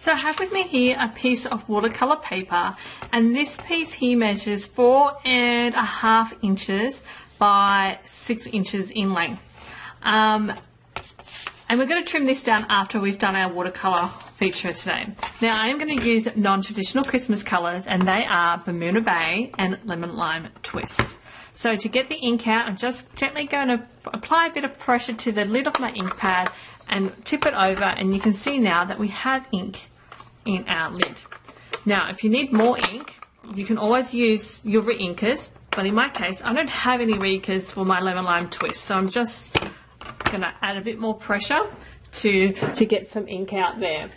So I have with me here a piece of watercolour paper, and this piece here measures 4.5 inches by 6 inches in length. And we're going to trim this down after we've done our watercolour feature today. Now I am going to use non-traditional Christmas colours, and they are Bermuda Bay and Lemon Lime Twist. So to get the ink out, I'm just gently going to apply a bit of pressure to the lid of my ink pad and tip it over, and you can see now that we have ink in our lid. Now if you need more ink, you can always use your reinkers, but in my case I don't have any reinkers for my Lemon Lime Twist, so I'm just going to add a bit more pressure to get some ink out there.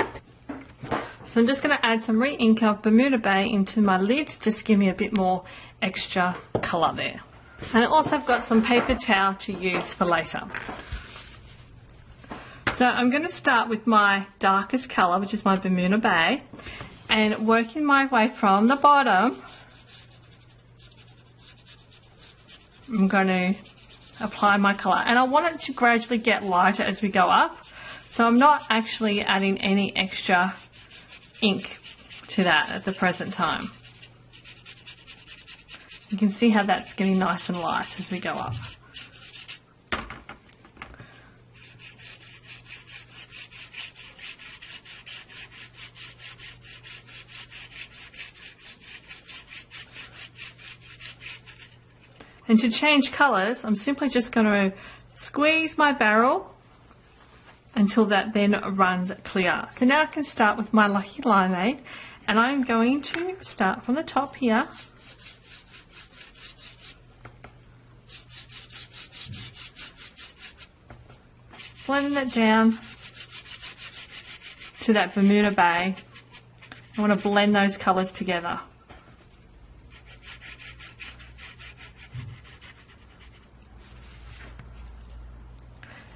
So I'm just going to add some re-ink of Bermuda Bay into my lid, just to give me a bit more extra colour there. And I also have got some paper towel to use for later. So I'm going to start with my darkest colour, which is my Bermuda Bay, and working my way from the bottom, I'm going to apply my colour. And I want it to gradually get lighter as we go up, so I'm not actually adding any extra ink to that at the present time. You can see how that's getting nice and light as we go up. And to change colours, I'm simply just going to squeeze my barrel until that then runs clear. So now I can start with my Lucky Limeade, and I'm going to start from the top here. Blending that down to that Bermuda Bay. I want to blend those colours together.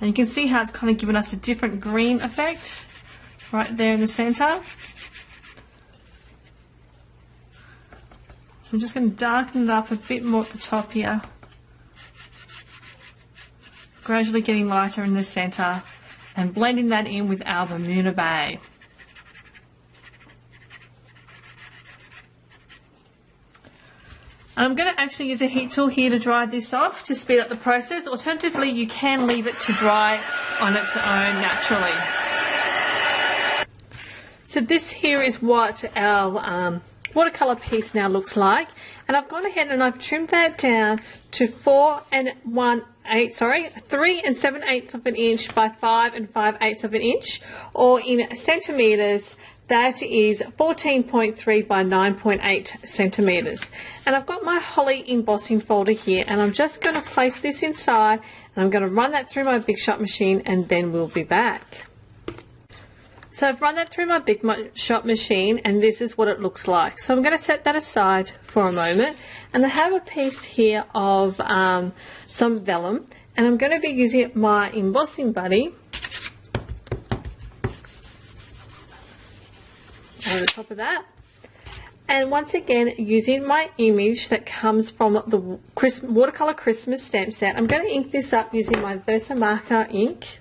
And you can see how it's kind of given us a different green effect right there in the centre. So I'm just going to darken it up a bit more at the top here. Gradually getting lighter in the centre and blending that in with our Bermuda Bay. I'm going to actually use a heat tool here to dry this off to speed up the process. Alternatively, you can leave it to dry on its own naturally. So this here is what our watercolour piece now looks like, and I've gone ahead and I've trimmed that down to 3 7/8 of an inch by 5 5/8 of an inch, or in centimetres, that is 14.3 by 9.8 centimetres. And I've got my Holly embossing folder here, and I'm just going to place this inside, and I'm going to run that through my Big Shot machine, and then we'll be back. So I've run that through my Big Shot machine, and this is what it looks like. So I'm going to set that aside for a moment, and I have a piece here of some vellum, and I'm going to be using my embossing buddy over the top of that, and once again using my image that comes from the watercolour Christmas stamp set. I'm going to ink this up using my Versamarker ink.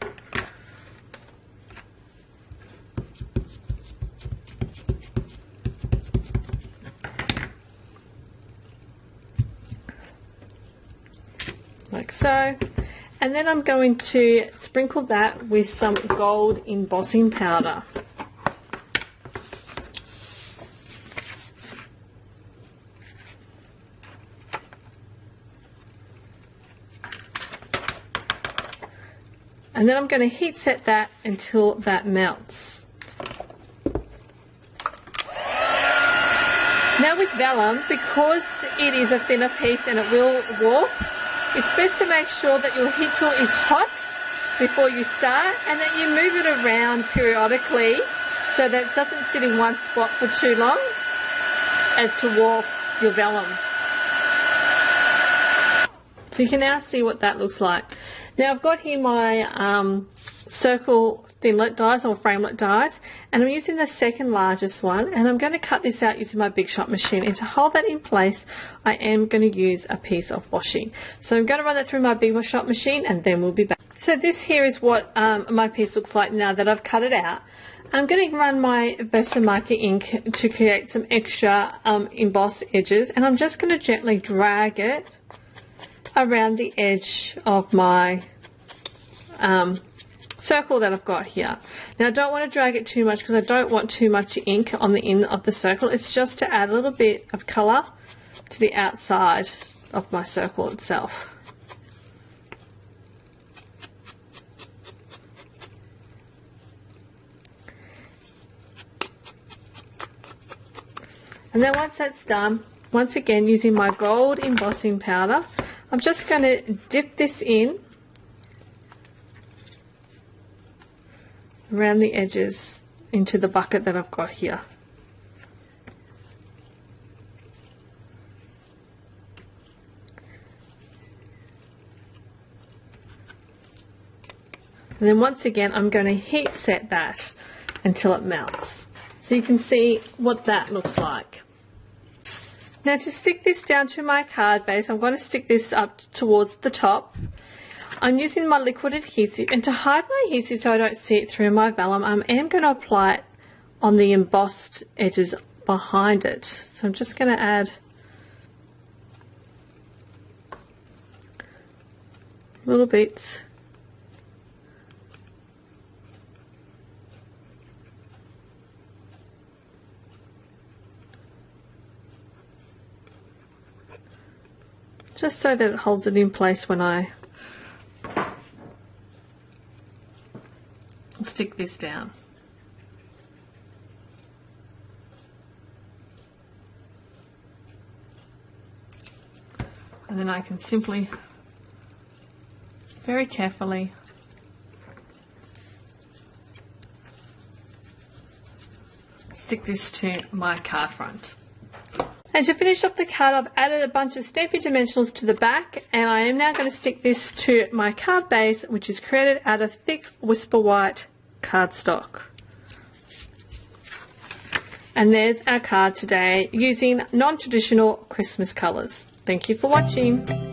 Like so, and then I'm going to sprinkle that with some gold embossing powder. And then I'm going to heat set that until that melts. Now with vellum, because it is a thinner piece and it will warp, it's best to make sure that your heat tool is hot before you start, and that you move it around periodically so that it doesn't sit in one spot for too long as to warp your vellum. So you can now see what that looks like. Now I've got here my circle thinlet dies or framelit dies, and I'm using the second largest one, and I'm going to cut this out using my Big Shot machine, and to hold that in place I am going to use a piece of washi. So I'm going to run that through my Big Shot machine, and then we'll be back. So this here is what my piece looks like now that I've cut it out. I'm going to run my Versamarker ink to create some extra embossed edges, and I'm just going to gently drag it around the edge of my circle that I've got here. Now I don't want to drag it too much because I don't want too much ink on the end of the circle. It's just to add a little bit of colour to the outside of my circle itself. And then once that's done, once again using my gold embossing powder, I'm just going to dip this in around the edges into the bucket that I've got here. And then once again I'm going to heat set that until it melts. So you can see what that looks like. Now to stick this down to my card base, I'm going to stick this up towards the top. I'm using my liquid adhesive, and to hide my adhesive so I don't see it through my vellum, I am going to apply it on the embossed edges behind it. So I'm just going to add little bits. Just so that it holds it in place when I stick this down. And then I can simply, very carefully, stick this to my card front. And to finish off the card, I've added a bunch of stampy dimensionals to the back, and I am now going to stick this to my card base, which is created out of thick Whisper White cardstock. And there's our card today using non-traditional Christmas colours. Thank you for watching.